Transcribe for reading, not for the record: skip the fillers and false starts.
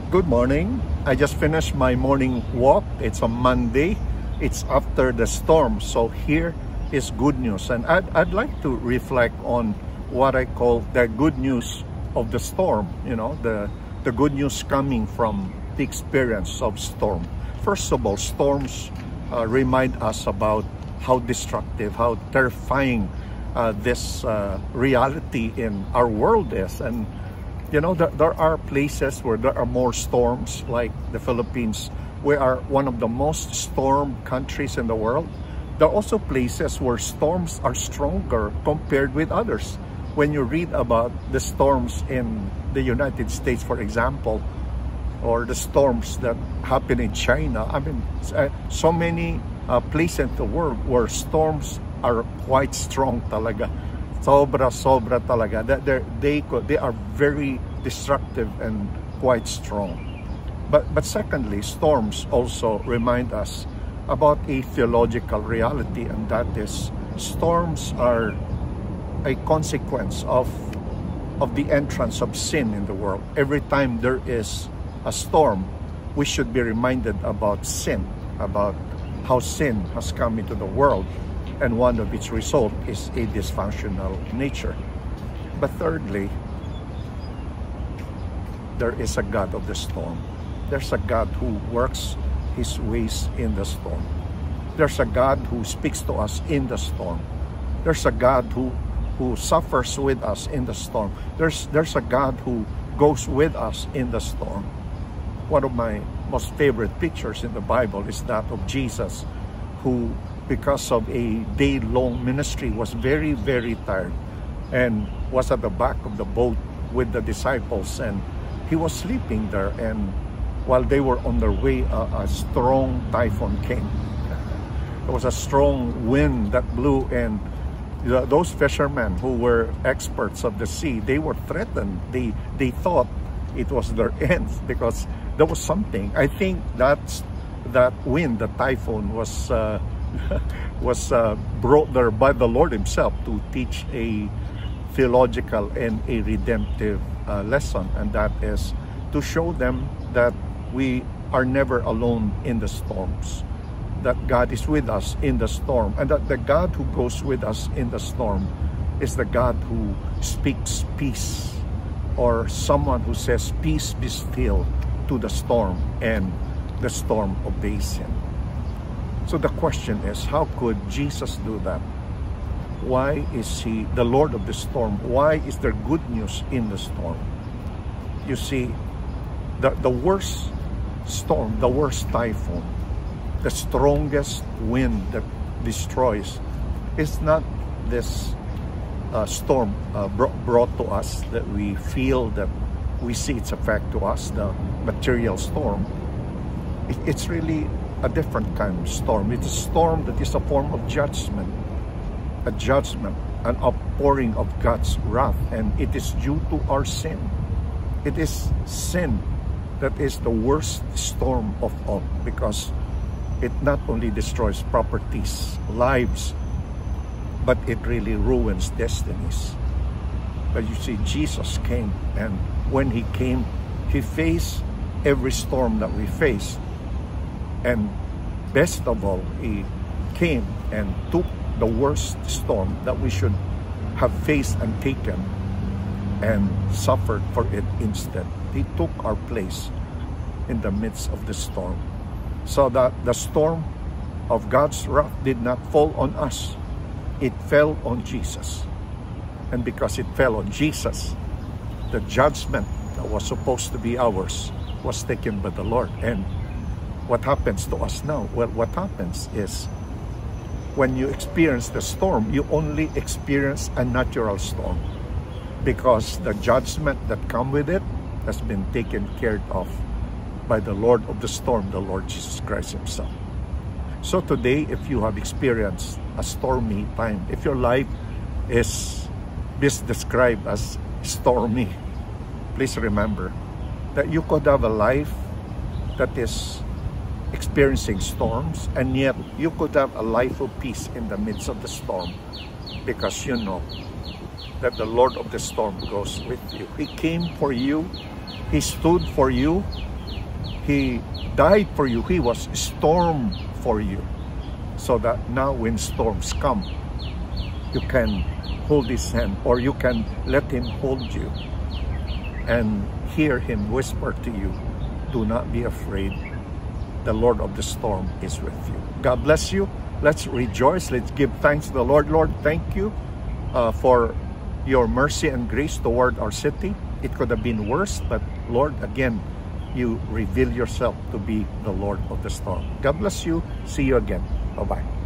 Good morning. I just finished my morning walk. It's a Monday. It's after the storm. So here is good news. And I'd like to reflect on what I call the good news of the storm. You know, the good news coming from the experience of storm. First of all, storms remind us about how destructive, how terrifying this reality in our world is. And you know, there are places where there are more storms, like the Philippines. We are one of the most storm countries in the world. There are also places where storms are stronger compared with others. When you read about the storms in the United States, for example, or the storms that happen in China, I mean, so many places in the world where storms are quite strong talaga. Sobra talaga. They are very destructive and quite strong. But secondly, storms also remind us about a theological reality, and that is storms are a consequence of the entrance of sin in the world. Every time there is a storm, we should be reminded about sin, about how sin has come into the world, and one of its results is a dysfunctional nature. But thirdly, there is a God of the storm. There's a God who works his ways in the storm. There's a God who speaks to us in the storm. There's a God who suffers with us in the storm. There's a God who goes with us in the storm. One of my most favorite pictures in the Bible is that of Jesus, who, because of a day-long ministry, was very, very tired and was at the back of the boat with the disciples, and he was sleeping there. And while they were on their way, a strong typhoon came. There was a strong wind that blew, and those fishermen who were experts of the sea, they were threatened. They thought it was their end because there was something. I think that wind, the typhoon, was brought there by the Lord himself to teach a theological and a redemptive lesson, and that is to show them that we are never alone in the storms, that God is with us in the storm, and that the God who goes with us in the storm is the God who speaks peace, or someone who says, "Peace be still," to the storm, and the storm obeys him. So the question is, how could Jesus do that? Why is he the Lord of the storm? Why is there good news in the storm? You see, the worst storm, the worst typhoon, the strongest wind that destroys is not this storm brought to us that we feel, that we see its effect to us, the material storm. It's really a different kind of storm. It's a storm that is a form of judgment, an outpouring of God's wrath, and it is due to our sin. It is sin that is the worst storm of all, because it not only destroys properties, lives, but it really ruins destinies. But you see, Jesus came, and when he came, he faced every storm that we face. And best of all, he came and took the worst storm that we should have faced and taken, and suffered for it instead. He took our place in the midst of the storm, so that the storm of God's wrath did not fall on us. It fell on Jesus. And because it fell on Jesus, the judgment that was supposed to be ours was taken by the Lord. And what happens to us now? Well, what happens is, when you experience the storm, you only experience a natural storm, because the judgment that comes with it has been taken care of by the Lord of the storm, the Lord Jesus Christ himself. So today, if you have experienced a stormy time, if your life is described as stormy, please remember that you could have a life that is experiencing storms, and yet you could have a life of peace in the midst of the storm, because you know that the Lord of the storm goes with you. He came for you. He stood for you. He died for you. He was storm for you. So that now when storms come, you can hold his hand, or you can let him hold you and hear him whisper to you, do not be afraid. The Lord of the storm is with you. God bless you. Let's rejoice. Let's give thanks to the Lord. Lord, thank you for your mercy and grace toward our city. It could have been worse, but Lord, again, you reveal yourself to be the Lord of the storm. God bless you. See you again. Bye-bye.